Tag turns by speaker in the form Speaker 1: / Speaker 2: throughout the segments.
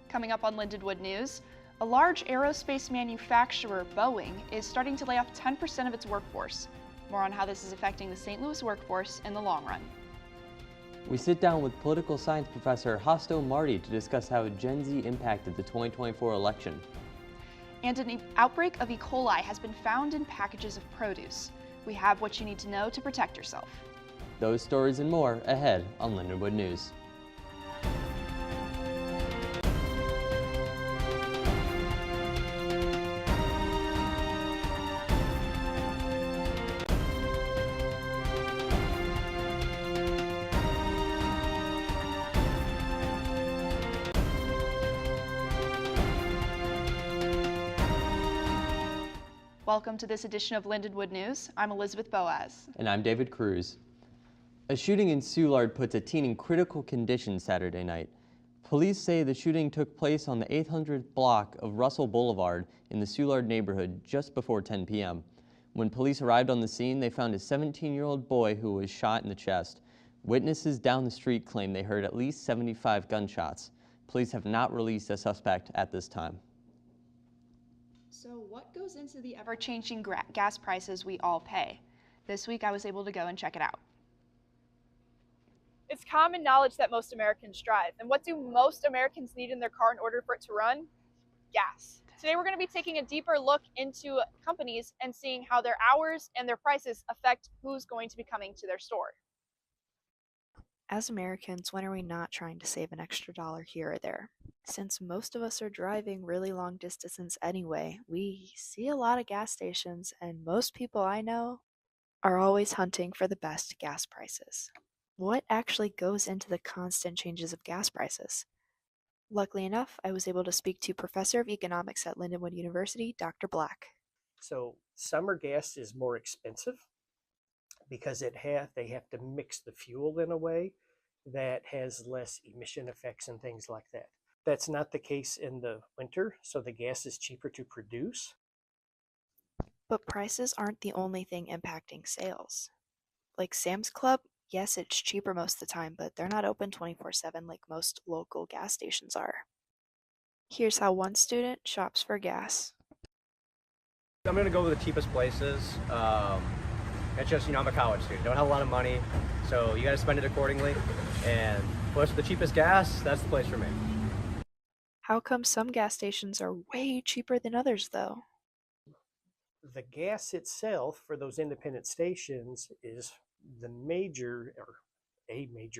Speaker 1: Coming up on Lindenwood News, a large aerospace manufacturer, Boeing, is starting to lay off 10% of its workforce. More on how this is affecting the St. Louis workforce in the long run.
Speaker 2: We sit down with political science professor Hasto Marty to discuss how Gen Z impacted the 2024 election.
Speaker 1: And an outbreak of E. coli has been found in packages of produce. We have what you need to know to protect yourself.
Speaker 2: Those stories and more ahead on Lindenwood News.
Speaker 1: Welcome to this edition of Lindenwood News. I'm Elizabeth Boaz.
Speaker 2: And I'm David Kruse. A shooting in Soulard puts a teen in critical condition Saturday night. Police say the shooting took place on the 800th block of Russell Boulevard in the Soulard neighborhood just before 10 p.m. When police arrived on the scene, they found a 17-year-old boy who was shot in the chest. Witnesses down the street claim they heard at least 75 gunshots. Police have not released a suspect at this time.
Speaker 1: So what goes into the ever-changing gas prices we all pay? This week I was able to go and check it out.
Speaker 3: It's common knowledge that most Americans drive. And what do most Americans need in their car in order for it to run? Gas. Today we're going to be taking a deeper look into companies and seeing how their hours and their prices affect who's going to be coming to their store.
Speaker 4: As Americans, when are we not trying to save an extra dollar here or there? Since most of us are driving really long distances anyway, we see a lot of gas stations, and most people I know are always hunting for the best gas prices. What actually goes into the constant changes of gas prices? Luckily enough, I was able to speak to Professor of Economics at Lindenwood University, Dr. Black.
Speaker 5: So summer gas is more expensive because they have to mix the fuel in a way that has less emission effects and things like that. That's not the case in the winter, so the gas is cheaper to produce.
Speaker 4: But prices aren't the only thing impacting sales. Like Sam's Club, yes, it's cheaper most of the time, but they're not open 24/7 like most local gas stations are. Here's how one student shops for gas.
Speaker 6: I'm going to go with the cheapest places. It's just, I'm a college student, don't have a lot of money, so you got to spend it accordingly. And plus the cheapest gas, that's the place for me.
Speaker 4: How come some gas stations are way cheaper than others, though?
Speaker 5: The gas itself for those independent stations is a major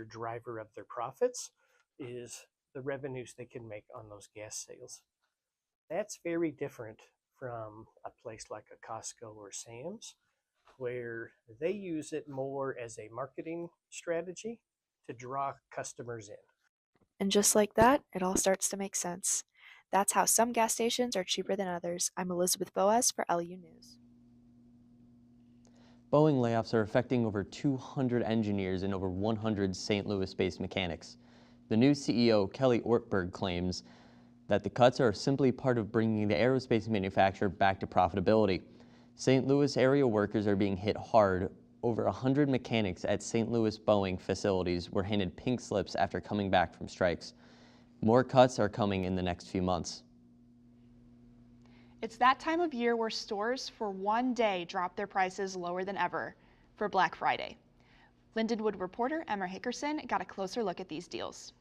Speaker 5: driver of their profits is the revenues they can make on those gas sales. That's very different from a place like a Costco or Sam's, where they use it more as a marketing strategy to draw customers in.
Speaker 4: And just like that, it all starts to make sense. That's how some gas stations are cheaper than others. I'm Elizabeth Boaz for LU News.
Speaker 2: Boeing layoffs are affecting over 200 engineers and over 100 St. Louis-based mechanics. The new CEO, Kelly Ortberg, claims that the cuts are simply part of bringing the aerospace manufacturer back to profitability. St. Louis area workers are being hit hard. Over 100 mechanics at St. Louis Boeing facilities were handed pink slips after coming back from strikes. More cuts are coming in the next few months.
Speaker 1: It's that time of year where stores for one day drop their prices lower than ever for Black Friday. Lindenwood reporter Emma Hickerson got a closer look at these deals.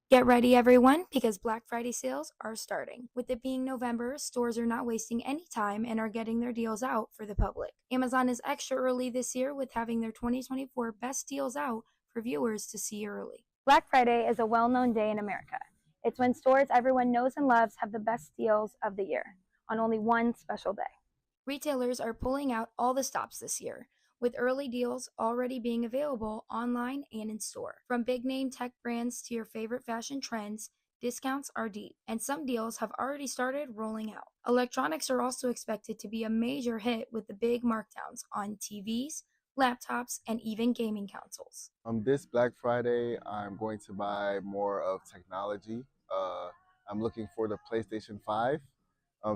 Speaker 7: Get ready, everyone, because Black Friday sales are starting. With it being November, stores are not wasting any time and are getting their deals out for the public. Amazon is extra early this year with having their 2024 best deals out for viewers to see early.
Speaker 8: Black Friday is a well-known day in America. It's when stores everyone knows and loves have the best deals of the year on only one special day.
Speaker 7: Retailers are pulling out all the stops this year, with early deals already being available online and in store. From big-name tech brands to your favorite fashion trends, discounts are deep, and some deals have already started rolling out. Electronics are also expected to be a major hit with the big markdowns on TVs, laptops, and even gaming consoles.
Speaker 9: This Black Friday, I'm going to buy more of technology. I'm looking for the PlayStation 5.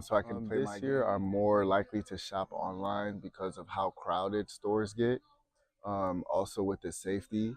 Speaker 9: So I can play my game. This year, I'm more likely to shop online because of how crowded stores get. Also with the safety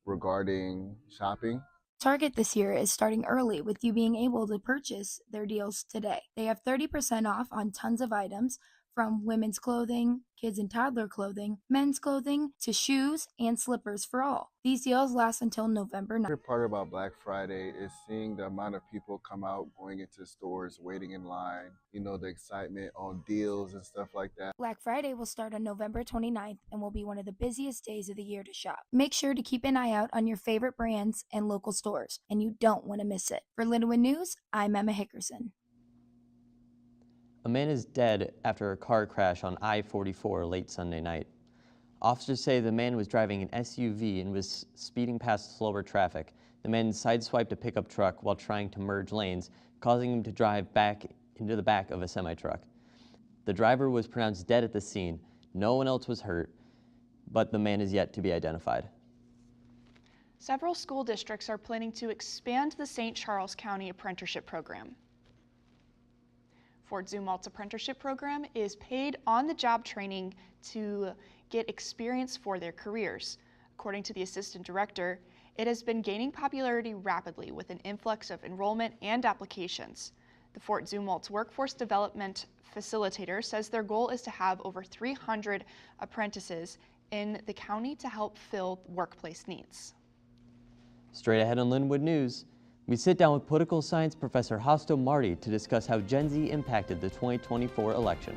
Speaker 9: regarding shopping.
Speaker 7: Target this year is starting early with you being able to purchase their deals today. They have 30% off on tons of items, from women's clothing, kids and toddler clothing, men's clothing, to shoes and slippers for all. These deals last until November 9th.
Speaker 9: My favorite part about Black Friday is seeing the amount of people come out, going into stores, waiting in line, the excitement on deals and stuff like that.
Speaker 7: Black Friday will start on November 29th and will be one of the busiest days of the year to shop. Make sure to keep an eye out on your favorite brands and local stores, and you don't want to miss it. For Lindenwood News, I'm Emma Hickerson.
Speaker 2: A man is dead after a car crash on I-44 late Sunday night. Officers say the man was driving an SUV and was speeding past slower traffic. The man sideswiped a pickup truck while trying to merge lanes, causing him to drive back into the back of a semi-truck. The driver was pronounced dead at the scene. No one else was hurt, but the man is yet to be identified.
Speaker 1: Several school districts are planning to expand the St. Charles County Apprenticeship Program. Fort Zumwalt's apprenticeship program is paid on-the-job training to get experience for their careers. According to the assistant director, it has been gaining popularity rapidly with an influx of enrollment and applications. The Fort Zumwalt's workforce development facilitator says their goal is to have over 300 apprentices in the county to help fill workplace needs.
Speaker 2: Straight ahead on Lindenwood News, we sit down with political science professor Hasto Marty to discuss how Gen Z impacted the 2024 election.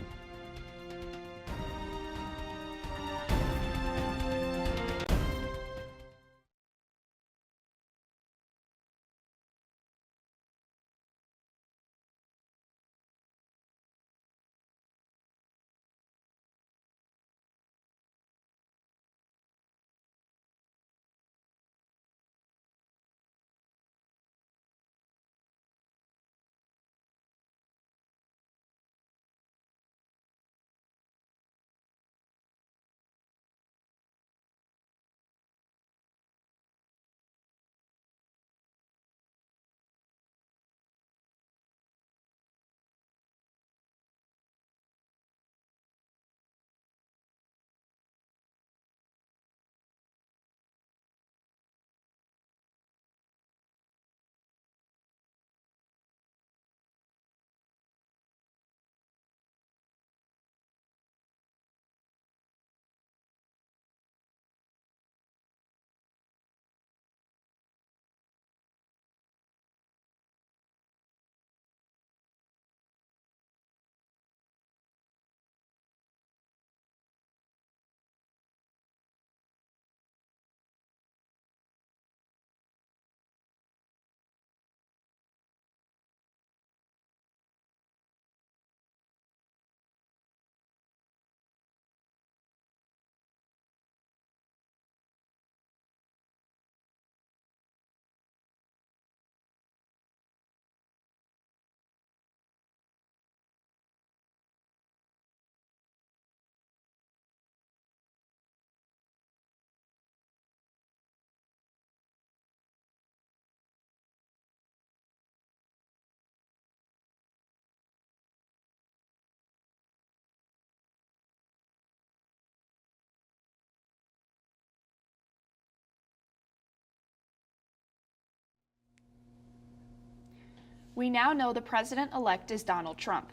Speaker 1: We now know the president-elect is Donald Trump,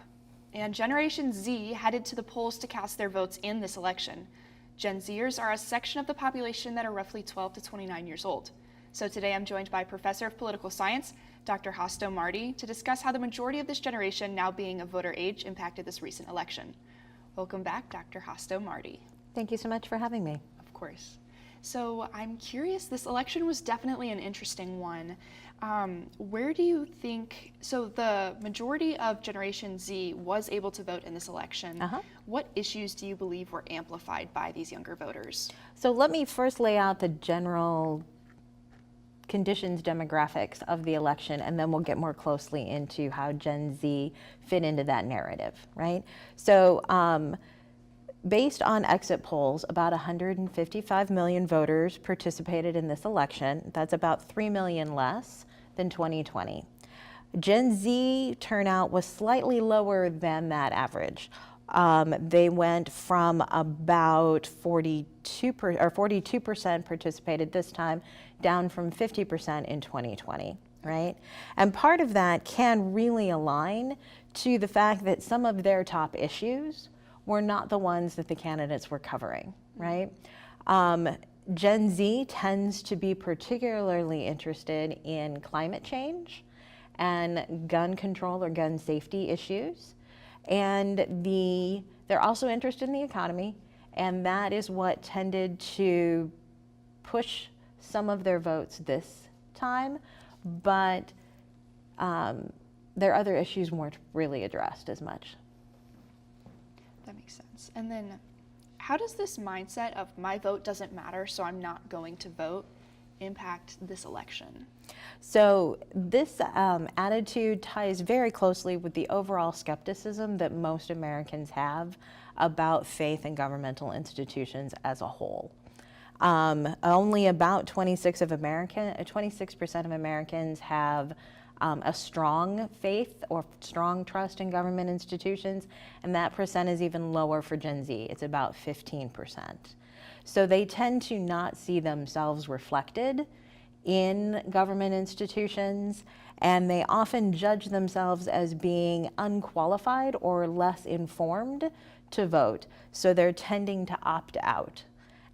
Speaker 1: and Generation Z headed to the polls to cast their votes in this election. Gen Zers are a section of the population that are roughly 12 to 29 years old. So today I'm joined by Professor of Political Science, Dr. Hasto Marty, to discuss how the majority of this generation, now being of voter age, impacted this recent election. Welcome back, Dr. Hasto Marty.
Speaker 10: Thank you so much for having me.
Speaker 1: Of course. So I'm curious, this election was definitely an interesting one. Where do you think, so the majority of Generation Z was able to vote in this election. What issues do you believe were amplified by these younger voters?
Speaker 10: So let me first lay out the general conditions, demographics of the election, and then we'll get more closely into how Gen Z fit into that narrative, right? So based on exit polls, about 155 million voters participated in this election. That's about 3 million less than 2020. Gen Z turnout was slightly lower than that average. They went from about 42% participated this time, down from 50% in 2020, right? And part of that can really align to the fact that some of their top issues were not the ones that the candidates were covering, right? Gen Z tends to be particularly interested in climate change and gun control or gun safety issues. And they're also interested in the economy, and that is what tended to push some of their votes this time, but their other issues weren't really addressed as much.
Speaker 1: That makes sense. And then how does this mindset of my vote doesn't matter, so I'm not going to vote, impact this election?
Speaker 10: So this attitude ties very closely with the overall skepticism that most Americans have about faith in governmental institutions as a whole. Only about 26% of Americans have a strong faith or strong trust in government institutions, and that percent is even lower for Gen Z. It's about 15%. So they tend to not see themselves reflected in government institutions, and they often judge themselves as being unqualified or less informed to vote. So they're tending to opt out.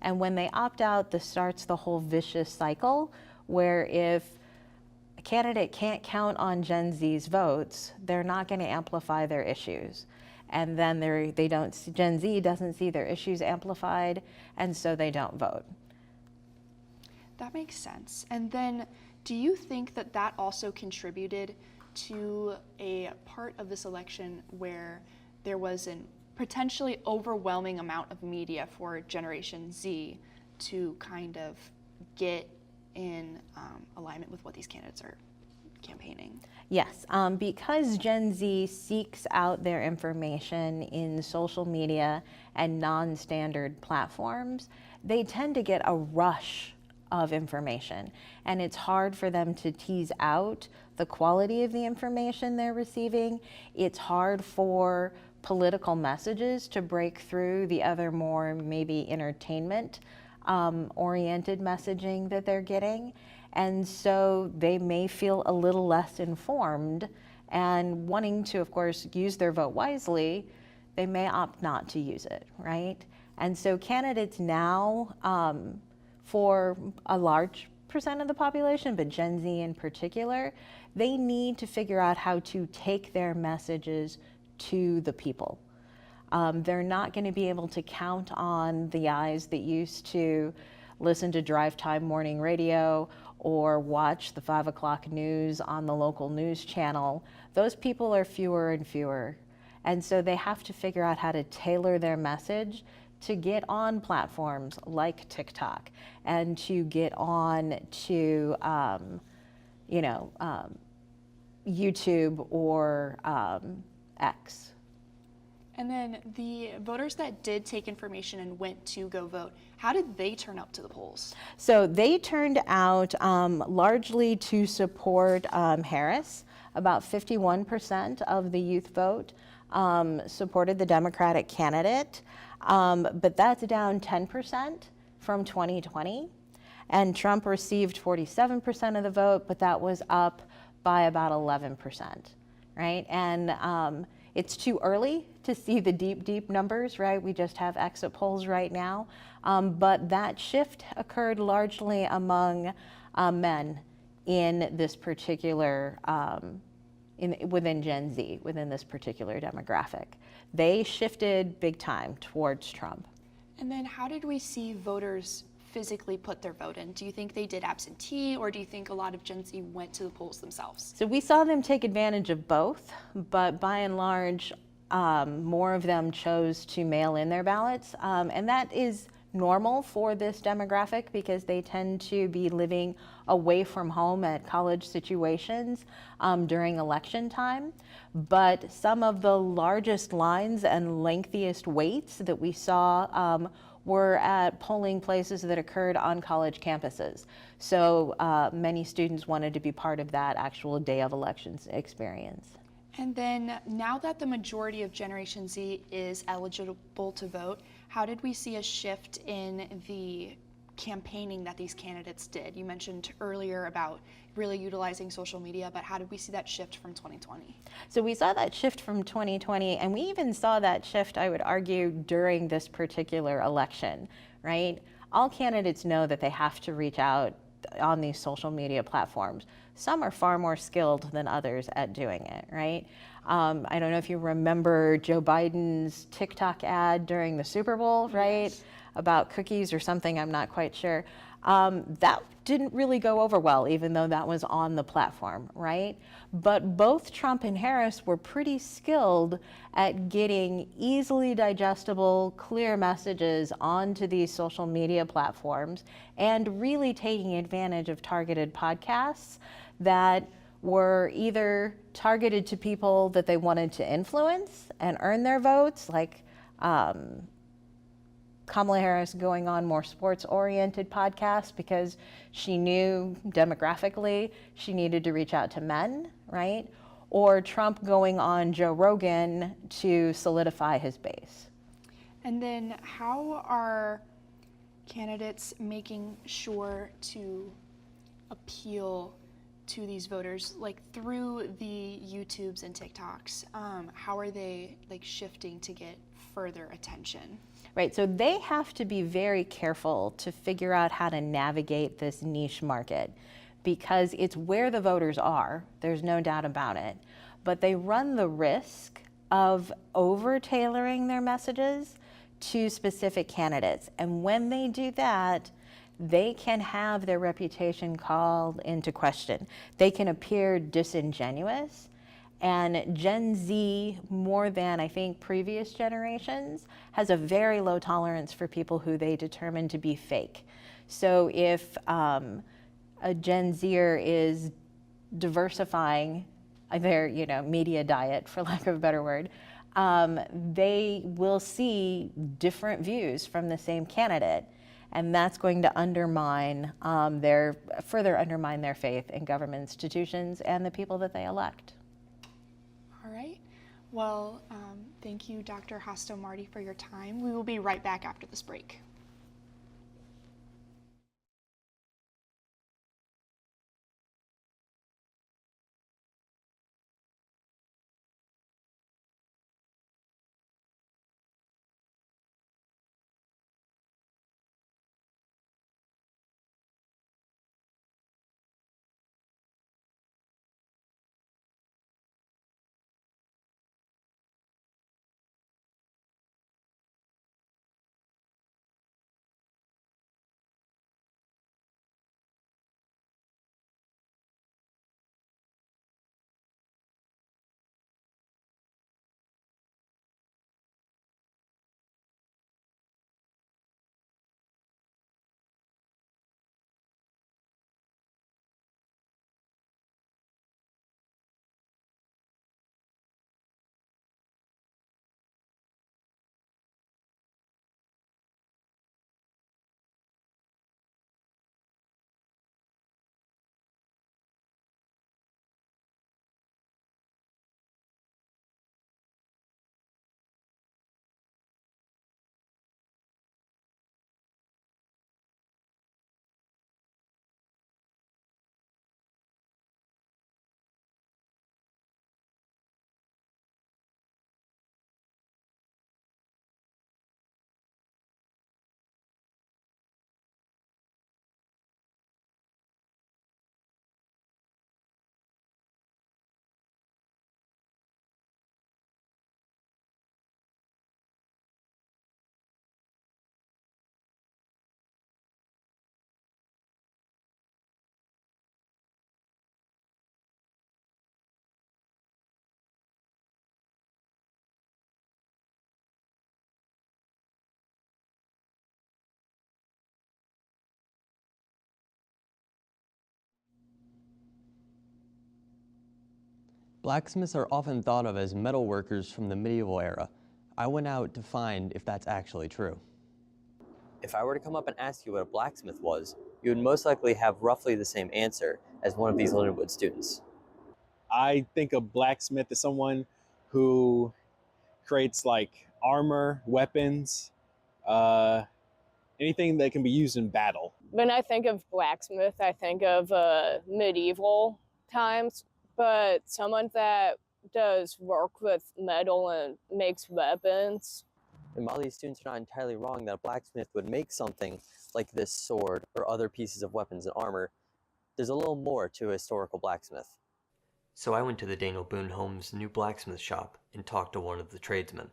Speaker 10: And when they opt out, this starts the whole vicious cycle where if a candidate can't count on Gen Z's votes, they're not going to amplify their issues. And then Gen Z doesn't see their issues amplified, and so they don't vote.
Speaker 1: That makes sense. And then do you think that that also contributed to a part of this election where there was an potentially overwhelming amount of media for Generation Z to kind of get in alignment with what these candidates are campaigning?
Speaker 10: Yes, because Gen Z seeks out their information in social media and non-standard platforms, they tend to get a rush of information, and it's hard for them to tease out the quality of the information they're receiving. It's hard for political messages to break through the other more maybe entertainment oriented messaging that they're getting. And so they may feel a little less informed, and wanting to, of course, use their vote wisely, they may opt not to use it, right? And so candidates now, for a large percent of the population, but Gen Z in particular, they need to figure out how to take their messages to the people. They're not going to be able to count on the eyes that used to listen to drive time morning radio or watch the 5 o'clock news on the local news channel. Those people are fewer and fewer. And so they have to figure out how to tailor their message to get on platforms like TikTok and to get on to, YouTube or X.
Speaker 1: And then the voters that did take information and went to go vote, how did they turn out to the polls?
Speaker 10: So they turned out largely to support Harris. About 51% of the youth vote supported the Democratic candidate, but that's down 10% from 2020. And Trump received 47% of the vote, but that was up by about 11%, right? And it's too early to see the deep numbers, right? We just have exit polls right now. But that shift occurred largely among men in this particular, within Gen Z, within this particular demographic. They shifted big time towards Trump.
Speaker 1: And then how did we see voters physically put their vote in? Do you think they did absentee, or do you think a lot of Gen Z went to the polls themselves?
Speaker 10: So we saw them take advantage of both, but by and large, more of them chose to mail in their ballots. And that is normal for this demographic because they tend to be living away from home at college situations during election time. But some of the largest lines and lengthiest waits that we saw were at polling places that occurred on college campuses. So many students wanted to be part of that actual day of elections experience.
Speaker 1: And then now that the majority of Generation Z is eligible to vote, how did we see a shift in the campaigning that these candidates did? You mentioned earlier about really utilizing social media, but how did we see that shift from 2020?
Speaker 10: So we saw that shift from 2020, and we even saw that shift, I would argue, during this particular election, right? All candidates know that they have to reach out on these social media platforms. Some are far more skilled than others at doing it, right? I don't know if you remember Joe Biden's TikTok ad during the Super Bowl, right?
Speaker 1: Yes.
Speaker 10: About cookies or something, I'm not quite sure. That didn't really go over well, even though that was on the platform, right? But both Trump and Harris were pretty skilled at getting easily digestible, clear messages onto these social media platforms and really taking advantage of targeted podcasts that were either targeted to people that they wanted to influence and earn their votes, like Kamala Harris going on more sports-oriented podcasts because she knew demographically she needed to reach out to men, right? Or Trump going on Joe Rogan to solidify his base.
Speaker 1: And then how are candidates making sure to appeal to these voters, like through the YouTubes and TikToks? How are they like shifting to get further attention?
Speaker 10: Right, so they have to be very careful to figure out how to navigate this niche market because it's where the voters are, there's no doubt about it, but they run the risk of over-tailoring their messages to specific candidates. And when they do that, they can have their reputation called into question. They can appear disingenuous. And Gen Z, more than I think previous generations, has a very low tolerance for people who they determine to be fake. So if a Gen Zer is diversifying their media diet, for lack of a better word, they will see different views from the same candidate. And that's going to further undermine their faith in government institutions and the people that they elect.
Speaker 1: All right. Well, thank you, Dr. Hasto-Marty, for your time. We will be right back after this break.
Speaker 2: Blacksmiths are often thought of as metal workers from the medieval era. I went out to find if that's actually true. If I were to come up and ask you what a blacksmith was, you would most likely have roughly the same answer as one of these Lindenwood students.
Speaker 11: I think of blacksmith as someone who creates like armor, weapons, uh, anything that can be used in battle.
Speaker 12: When I think of blacksmith, I think of medieval times, but someone that does work with metal and makes weapons.
Speaker 2: And while these students are not entirely wrong that a blacksmith would make something like this sword or other pieces of weapons and armor, there's a little more to a historical blacksmith. So I went to the Daniel Boone Home's new blacksmith shop and talked to one of the tradesmen.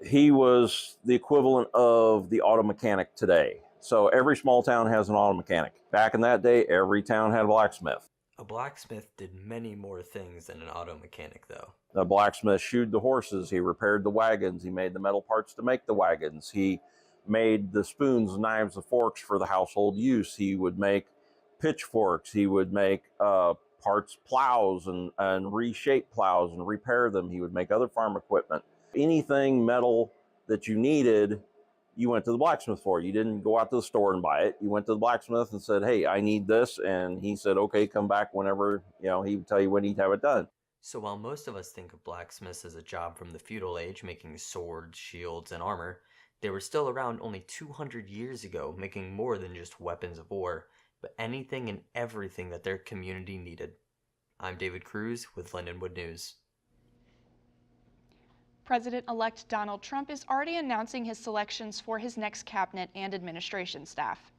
Speaker 13: He was the equivalent of the auto mechanic today. So every small town has an auto mechanic. Back in that day, every town had a blacksmith.
Speaker 2: A blacksmith did many more things than an auto mechanic, though.
Speaker 13: The blacksmith shoed the horses, he repaired the wagons, he made the metal parts to make the wagons, he made the spoons, knives, and forks for the household use. He would make pitchforks, he would make parts, plows, and reshape plows and repair them. He would make other farm equipment. Anything metal that you needed, you went to the blacksmith for. You didn't go out to the store and buy it. You went to the blacksmith and said, hey, I need this. And he said, okay, come back whenever, he would tell you when he'd have it done.
Speaker 2: So while most of us think of blacksmiths as a job from the feudal age, making swords, shields, and armor, they were still around only 200 years ago, making more than just weapons of war, but anything and everything that their community needed. I'm David Kruse with Lindenwood News.
Speaker 1: President-elect Donald Trump is already announcing his selections for his next cabinet and administration staff.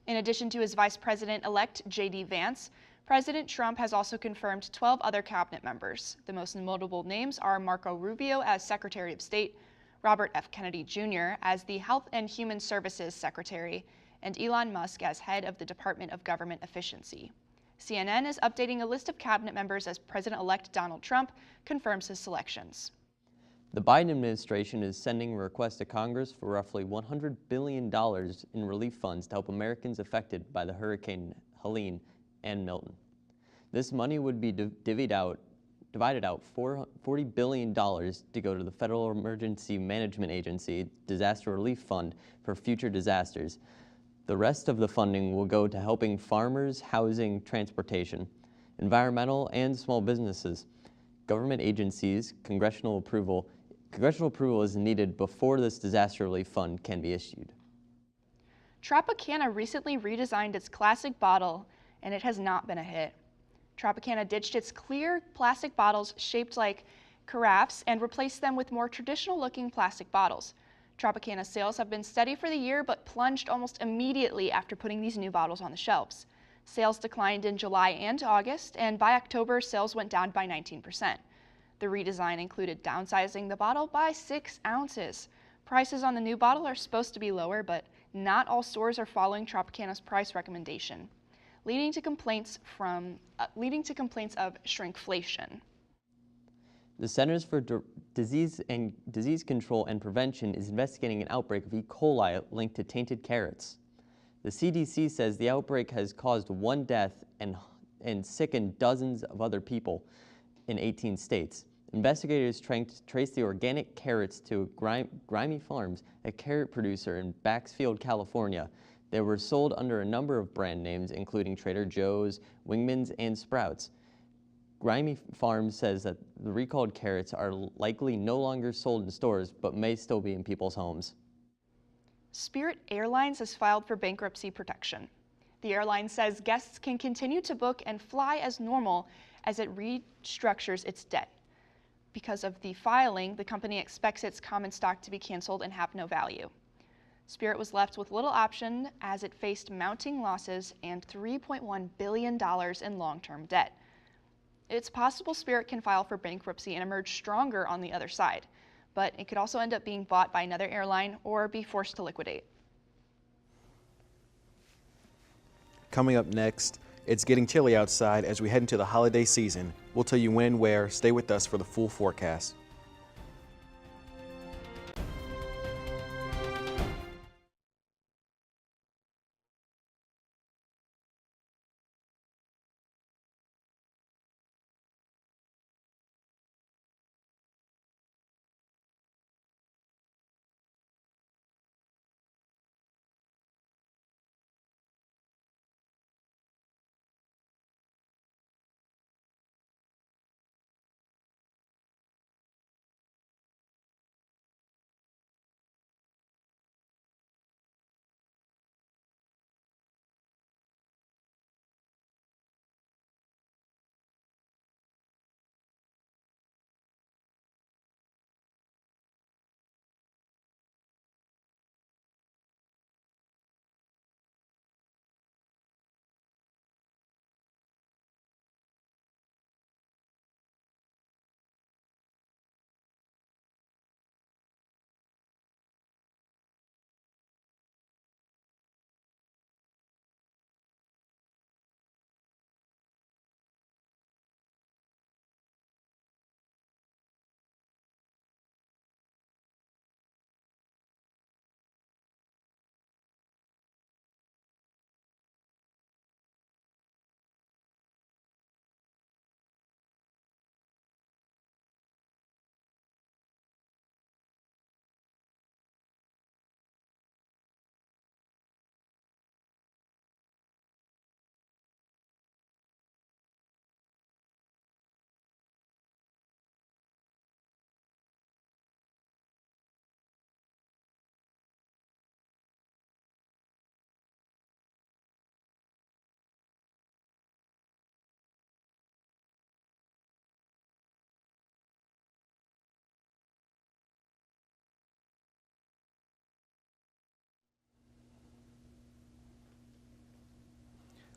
Speaker 1: In addition to his Vice President-elect J.D. Vance, President Trump has also confirmed 12 other cabinet members. The most notable names are Marco Rubio as Secretary of State, Robert F. Kennedy Jr. as the Health and Human Services Secretary, and Elon Musk as head of the Department of Government Efficiency. CNN is updating a list of cabinet members as President-elect Donald Trump confirms his selections.
Speaker 2: The Biden administration is sending a request to Congress for roughly $100 billion in relief funds to help Americans affected by the Hurricane Helene and Milton. This money would be divided out $40 billion to go to the Federal Emergency Management Agency Disaster Relief Fund for future disasters. The rest of the funding will go to helping farmers, housing, transportation, environmental, and small businesses. Government agencies, congressional approval is needed before this disaster relief fund can be issued.
Speaker 1: Tropicana recently redesigned its classic bottle, and it has not been a hit. Tropicana ditched its clear plastic bottles shaped like carafes and replaced them with more traditional-looking plastic bottles. Tropicana sales have been steady for the year, but plunged almost immediately after putting these new bottles on the shelves. Sales declined in July and August, and by October, sales went down by 19%. The redesign included downsizing the bottle by 6 ounces. Prices on the new bottle are supposed to be lower, but not all stores are following Tropicana's price recommendation, leading to complaints of shrinkflation.
Speaker 2: The Centers for Disease Control and Prevention is investigating an outbreak of E. coli linked to tainted carrots. The CDC says the outbreak has caused 1 death and sickened dozens of other people in 18 states. Investigators trace the organic carrots to Grimy Farms, a carrot producer in Baxfield, California. They were sold under a number of brand names, including Trader Joe's, Wingman's, and Sprouts. Grimy Farms says that the recalled carrots are likely no longer sold in stores, but may still be in people's homes.
Speaker 1: Spirit Airlines has filed for bankruptcy protection. The airline says guests can continue to book and fly as normal as it restructures its debt. Because of the filing, the company expects its common stock to be canceled and have no value. Spirit was left with little option as it faced mounting losses and $3.1 billion in long-term debt. It's possible Spirit can file for bankruptcy and emerge stronger on the other side, but it could also end up being bought by another airline or be forced to liquidate.
Speaker 14: Coming up next, it's getting chilly outside as we head into the holiday season. We'll tell you when and where. Stay with us for the full forecast.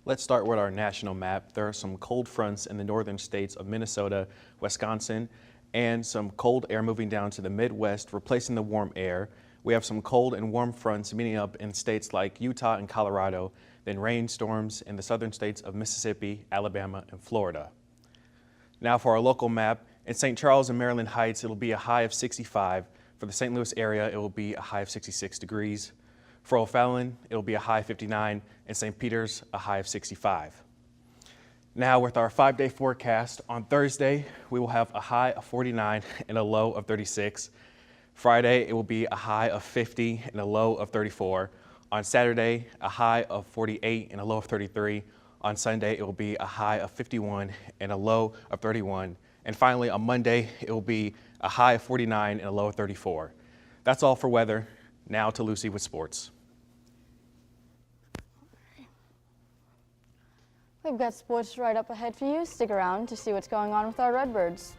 Speaker 14: Let's start with our national map. There are some cold fronts in the northern states of Minnesota, Wisconsin, and some cold air moving down to the Midwest, replacing the warm air. We have some cold and warm fronts meeting up in states like Utah and Colorado, then rainstorms in the southern states of Mississippi, Alabama, and Florida. Now for our local map, in St. Charles and Maryland Heights, it'll be a high of 65. For the St. Louis area, it will be a high of 66 degrees. For O'Fallon, it'll be a high of 59, and St. Peter's, a high of 65. Now with our 5-day forecast, on Thursday, we will have a high of 49 and a low of 36. Friday, it will be a high of 50 and a low of 34. On Saturday, a high of 48 and a low of 33. On Sunday, it will be a high of 51 and a low of 31. And finally, on Monday, it will be a high of 49 and a low of 34. That's all for weather. Now to Lucie with sports.
Speaker 15: We've got sports right up ahead for you. Stick around to see what's going on with our Redbirds.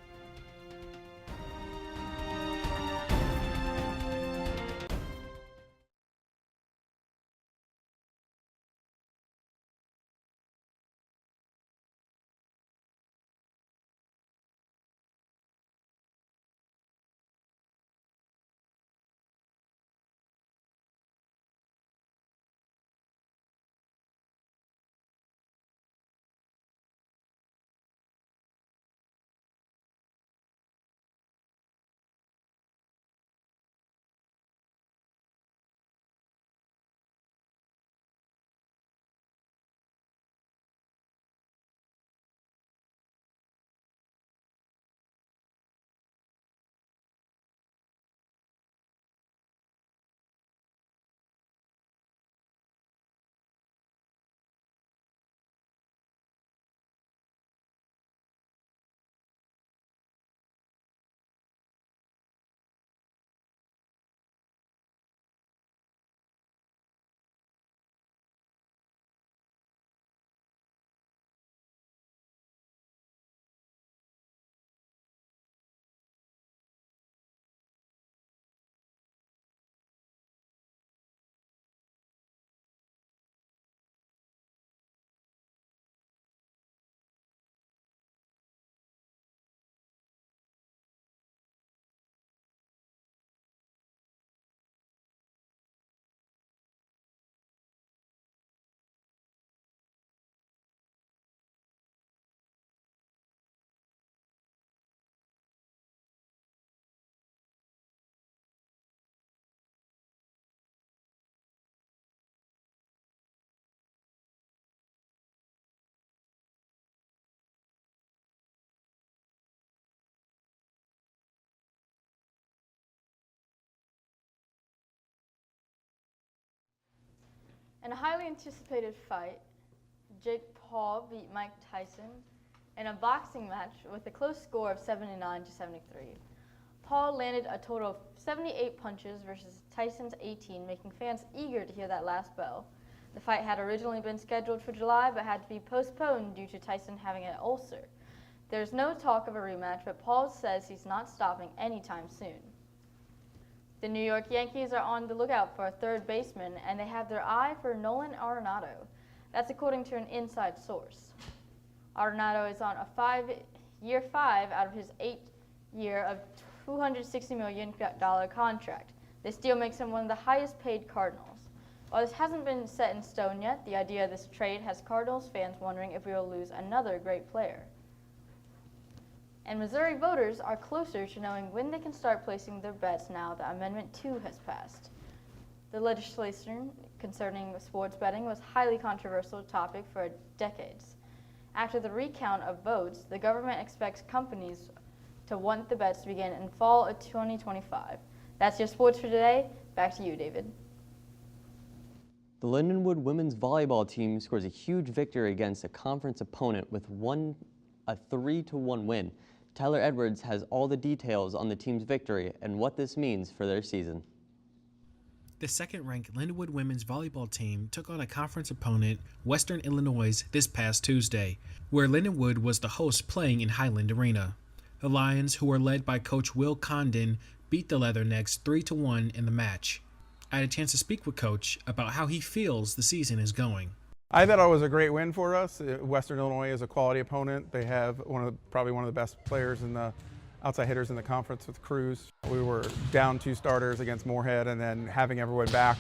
Speaker 15: In a highly anticipated fight, Jake Paul beat Mike Tyson in a boxing match with a close score of 79 to 73. Paul landed a total of 78 punches versus Tyson's 18, making fans eager to hear that last bell. The fight had originally been scheduled for July, but had to be postponed due to Tyson having an ulcer. There's no talk of a rematch, but Paul says he's not stopping anytime soon. The New York Yankees are on the lookout for a third baseman, and they have their eye for Nolan Arenado. That's according to an inside source. Arenado is on a year 5 out of his 8-year of $260 million contract. This deal makes him one of the highest paid Cardinals. While this hasn't been set in stone yet, the idea of this trade has Cardinals fans wondering if we will lose another great player. And Missouri voters are closer to knowing when they can start placing their bets now that Amendment 2 has passed. The legislation concerning sports betting was a highly controversial topic for decades. After the recount of votes, the government expects companies to want the bets to begin in fall of 2025. That's your sports for today. Back to you, David.
Speaker 2: The Lindenwood women's volleyball team scores a huge victory against a conference opponent with a 3-1 win. Tyler Edwards has all the details on the team's victory and what this means for their season.
Speaker 16: The second-ranked Lindenwood women's volleyball team took on a conference opponent, Western Illinois, this past Tuesday, where Lindenwood was the host playing in Highland Arena. The Lions, who were led by Coach Will Condon, beat the Leathernecks 3-1 in the match. I had a chance to speak with Coach about how he feels the season is going.
Speaker 17: I thought it was a great win for us. Western Illinois is a quality opponent. They have probably one of the best players in the outside hitters in the conference with Kruse. We were down 2 starters against Moorhead, and then having everyone back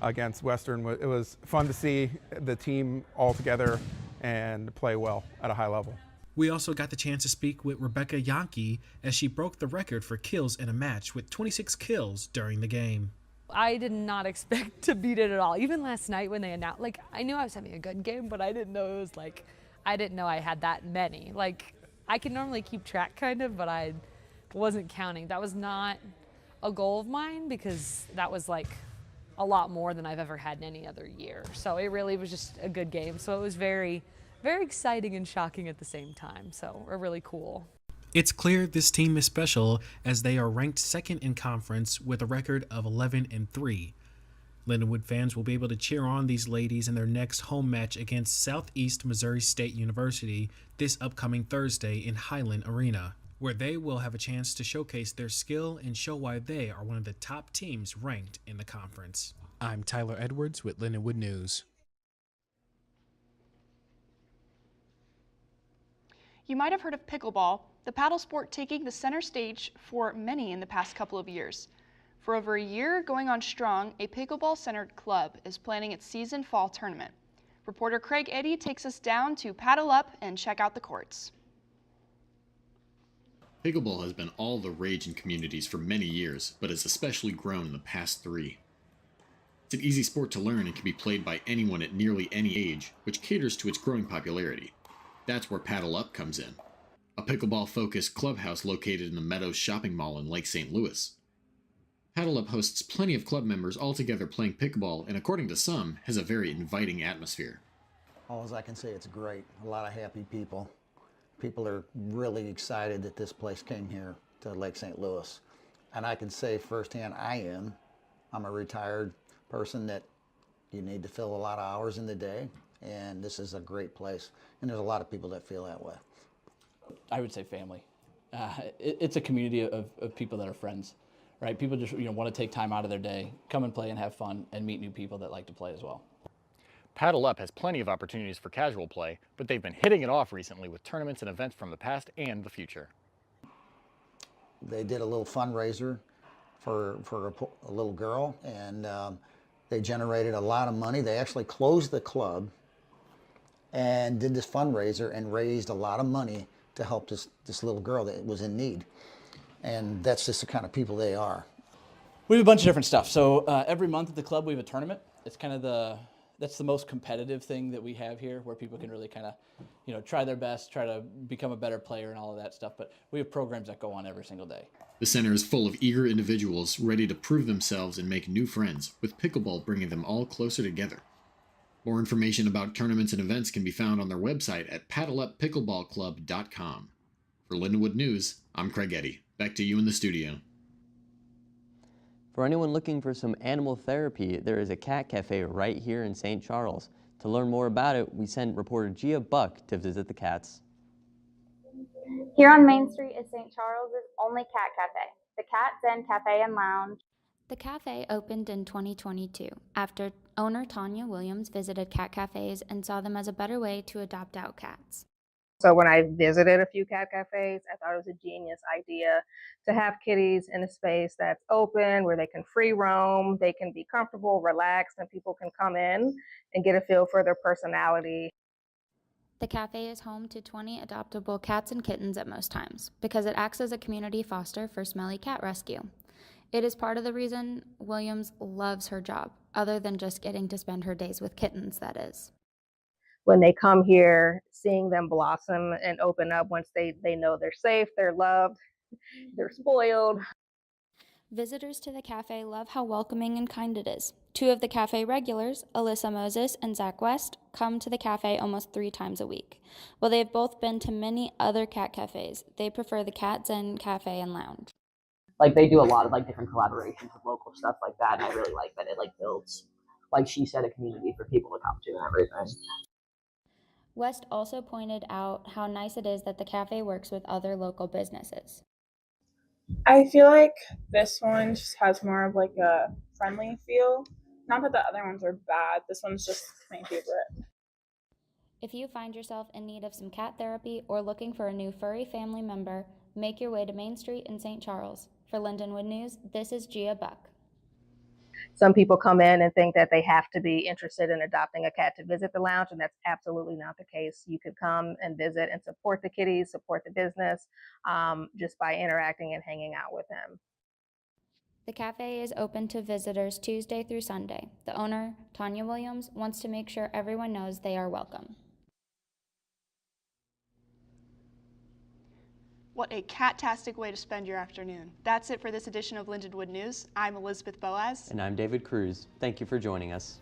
Speaker 17: against Western, it was fun to see the team all together and play well at a high level.
Speaker 16: We also got the chance to speak with Rebecca Yankee as she broke the record for kills in a match with 26 kills during the game.
Speaker 18: I did not expect to beat it at all. Even last night when they announced, I knew I was having a good game, but I didn't know it was I didn't know I had that many. I can normally keep track kind of, but I wasn't counting. That was not a goal of mine because that was a lot more than I've ever had in any other year. So it really was just a good game. So it was very, very exciting and shocking at the same time. So really cool.
Speaker 16: It's clear this team is special as they are ranked second in conference with a record of 11-3. Lindenwood fans will be able to cheer on these ladies in their next home match against Southeast Missouri State University this upcoming Thursday in Highland Arena, where they will have a chance to showcase their skill and show why they are one of the top teams ranked in the conference. I'm Tyler Edwards with Lindenwood News.
Speaker 1: You might have heard of pickleball, the paddle sport taking the center stage for many in the past couple of years. For over a year going on strong, a pickleball-centered club is planning its season fall tournament. Reporter Craig Eddy takes us down to paddle up and check out the courts.
Speaker 19: Pickleball has been all the rage in communities for many years, but has especially grown in the past 3. It's an easy sport to learn and can be played by anyone at nearly any age, which caters to its growing popularity. That's where Paddle Up comes in, a pickleball-focused clubhouse located in the Meadows shopping mall in Lake St. Louis. Paddle Up hosts plenty of club members all together playing pickleball and, according to some, has a very inviting atmosphere.
Speaker 20: All I can say, it's great. A lot of happy people. People are really excited that this place came here to Lake St. Louis. And I can say firsthand, I'm a retired person that you need to fill a lot of hours in the day, and this is a great place. And there's a lot of people that feel that way.
Speaker 21: I would say family. It's a community of people that are friends, right? People just want to take time out of their day, come and play and have fun, and meet new people that like to play as well.
Speaker 22: Paddle Up has plenty of opportunities for casual play, but they've been hitting it off recently with tournaments and events from the past and the future.
Speaker 20: They did a little fundraiser for a little girl, and they generated a lot of money. They actually closed the club and did this fundraiser and raised a lot of money to help this little girl that was in need. And that's just the kind of people they are.
Speaker 21: We have a bunch of different stuff. So every month at the club we have a tournament. It's kind of that's the most competitive thing that we have here, where people can really kind of, try their best, try to become a better player and all of that stuff. But we have programs that go on every single day.
Speaker 19: The center is full of eager individuals ready to prove themselves and make new friends, with pickleball bringing them all closer together. More information about tournaments and events can be found on their website at paddleuppickleballclub.com. For Lindenwood News, I'm Craig Eddy. Back to you in the studio.
Speaker 2: For anyone looking for some animal therapy, there is a cat cafe right here in St. Charles. To learn more about it, we sent reporter Gia Buck to visit the cats.
Speaker 8: Here on Main Street is St. Charles's only cat cafe, the Cat Zen Cafe and Lounge.
Speaker 23: The cafe opened in 2022 after owner Tanya Williams visited cat cafes and saw them as a better way to adopt out cats.
Speaker 24: So when I visited a few cat cafes, I thought it was a genius idea to have kitties in a space that's open, where they can free roam, they can be comfortable, relaxed, and people can come in and get a feel for their personality.
Speaker 23: The cafe is home to 20 adoptable cats and kittens at most times because it acts as a community foster for Smelly Cat Rescue. It is part of the reason Williams loves her job, other than just getting to spend her days with kittens, that is.
Speaker 24: When they come here, seeing them blossom and open up once they know they're safe, they're loved, they're spoiled.
Speaker 23: Visitors to the cafe love how welcoming and kind it is. 2 of the cafe regulars, Alyssa Moses and Zach West, come to the cafe almost 3 times a week. While they have both been to many other cat cafes, they prefer the Cat Zen Cafe and Lounge.
Speaker 25: They do a lot of different collaborations with local stuff like that, and I really like that it builds, like she said, a community for people to come to and everything.
Speaker 23: West also pointed out how nice it is that the cafe works with other local businesses.
Speaker 26: I feel like this one just has more of a friendly feel. Not that the other ones are bad. This one's just my favorite.
Speaker 23: If you find yourself in need of some cat therapy or looking for a new furry family member, make your way to Main Street in St. Charles. For Lindenwood News, this is Gia Buck.
Speaker 24: Some people come in and think that they have to be interested in adopting a cat to visit the lounge, and that's absolutely not the case. You could come and visit and support the kitties, support the business, just by interacting and hanging out with them.
Speaker 23: The cafe is open to visitors Tuesday through Sunday. The owner, Tanya Williams, wants to make sure everyone knows they are welcome.
Speaker 1: What a cat-tastic way to spend your afternoon. That's it for this edition of Lindenwood News. I'm Elizabeth Boaz.
Speaker 2: And I'm David Kruse. Thank you for joining us.